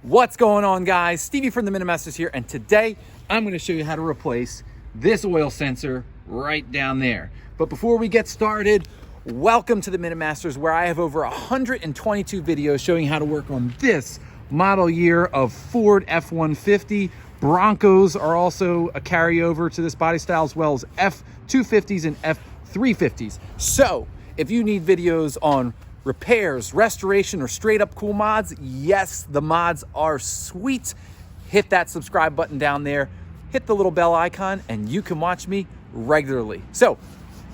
What's going on, guys? Stevie from the Minimasters here, and today I'm going to show you how to replace this oil sensor right down there. But before we get started, welcome to the Minimasters, where I have over 122 videos showing how to work on this model year of Ford F150. Broncos are also a carryover to this body style, as well as F250s and F350s. So if you need videos on repairs, restoration, or straight up cool mods, yes, the mods are sweet. Hit that subscribe button down there, hit the little bell icon, and you can watch me regularly. So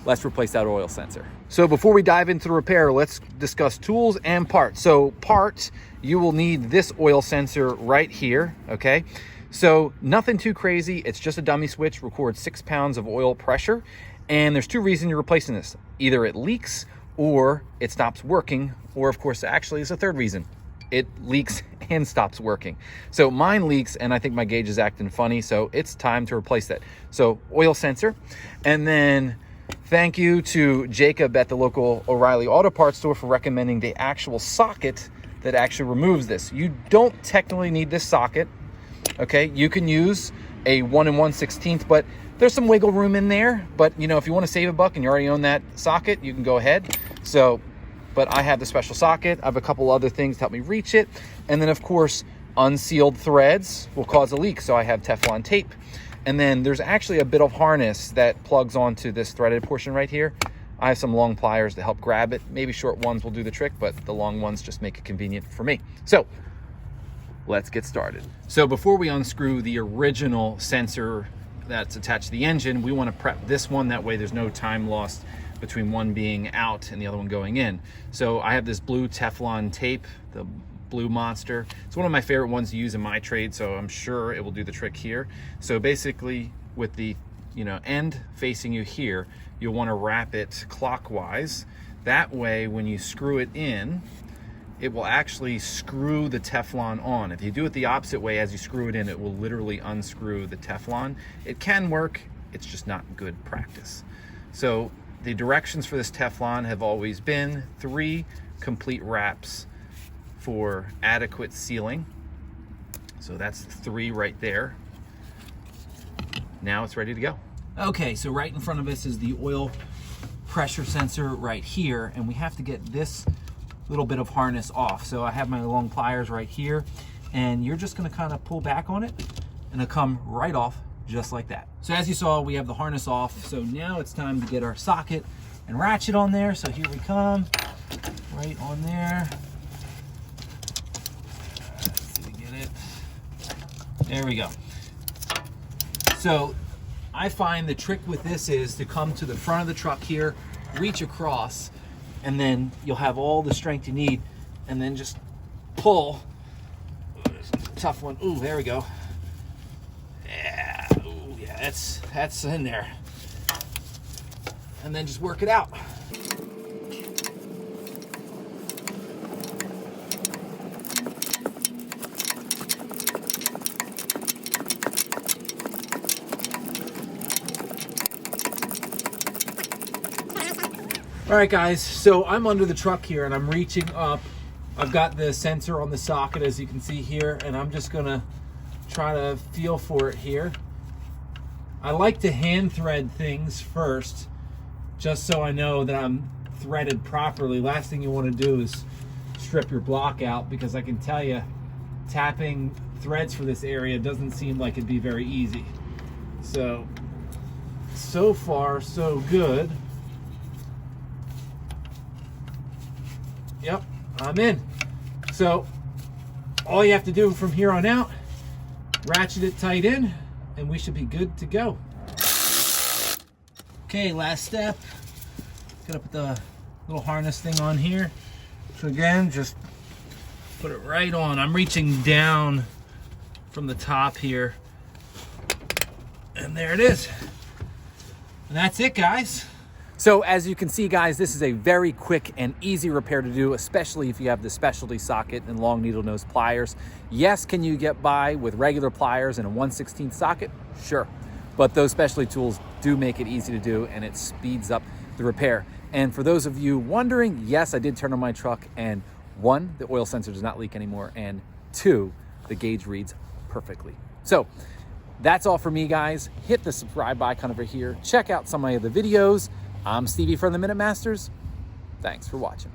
let's replace that oil sensor. So before we dive into the repair, let's discuss tools and parts. So parts, you will need this oil sensor right here, okay? So nothing too crazy. It's just a dummy switch, records 6 pounds of oil pressure. And there's two reasons you're replacing this. Either it leaks or it stops working, or of course, actually is a third reason. It leaks and stops working. So mine leaks and I think my gauge is acting funny, so it's time to replace that. So oil sensor, and then thank you to Jacob at the local O'Reilly Auto Parts store for recommending the actual socket that actually removes this. You don't technically need this socket, okay? You can use a 1 1/16, but there's some wiggle room in there. But you know, if you want to save a buck and you already own that socket, you can go ahead. So, but I have the special socket. I have a couple other things to help me reach it. And then of course, unsealed threads will cause a leak. So I have Teflon tape. And then there's actually a bit of harness that plugs onto this threaded portion right here. I have some long pliers to help grab it. Maybe short ones will do the trick, but the long ones just make it convenient for me. So let's get started. So before we unscrew the original sensor that's attached to the engine, we want to prep this one. That way there's no time lost between one being out and the other one going in. So I have this blue Teflon tape, the Blue Monster. It's one of my favorite ones to use in my trade, so I'm sure it will do the trick here. So basically with the end facing you here, you'll want to wrap it clockwise. That way when you screw it in, it will actually screw the Teflon on. If you do it the opposite way, as you screw it in, it will literally unscrew the Teflon. It can work, it's just not good practice. So the directions for this Teflon have always been 3 complete wraps for adequate sealing. So that's 3 right there. Now it's ready to go. Okay, so right in front of us is the oil pressure sensor right here, and we have to get this little bit of harness off. So I have my long pliers right here, and you're just gonna kind of pull back on it and it'll come right off just like that. So as you saw, we have the harness off. So now it's time to get our socket and ratchet on there. So here we come, right on there. Let's see if we get it. There we go. So I find the trick with this is to come to the front of the truck here, reach across, and then you'll have all the strength you need, and then just pull. Tough one. Ooh, there we go. Yeah, ooh, yeah, that's in there. And then just work it out. All right, guys, so I'm under the truck here and I'm reaching up. I've got the sensor on the socket, as you can see here, and I'm just gonna try to feel for it here. I like to hand thread things first, just so I know that I'm threaded properly. Last thing you wanna do is strip your block out, because I can tell you, tapping threads for this area doesn't seem like it'd be very easy. So far, so good. Yep, I'm in. So all you have to do from here on out, ratchet it tight in, and we should be good to go. Okay, last step. Gotta put the little harness thing on here. So again, just put it right on. I'm reaching down from the top here. And there it is. And that's it, guys. So as you can see, guys, this is a very quick and easy repair to do, especially if you have the specialty socket and long needle nose pliers. Yes, can you get by with regular pliers and a 1/16 socket? Sure. But those specialty tools do make it easy to do, and it speeds up the repair. And for those of you wondering, yes, I did turn on my truck, and 1, the oil sensor does not leak anymore, and 2, the gauge reads perfectly. So that's all for me, guys. Hit the subscribe icon over here. Check out some of my other videos. I'm Stevie from the Minute Masters. Thanks for watching.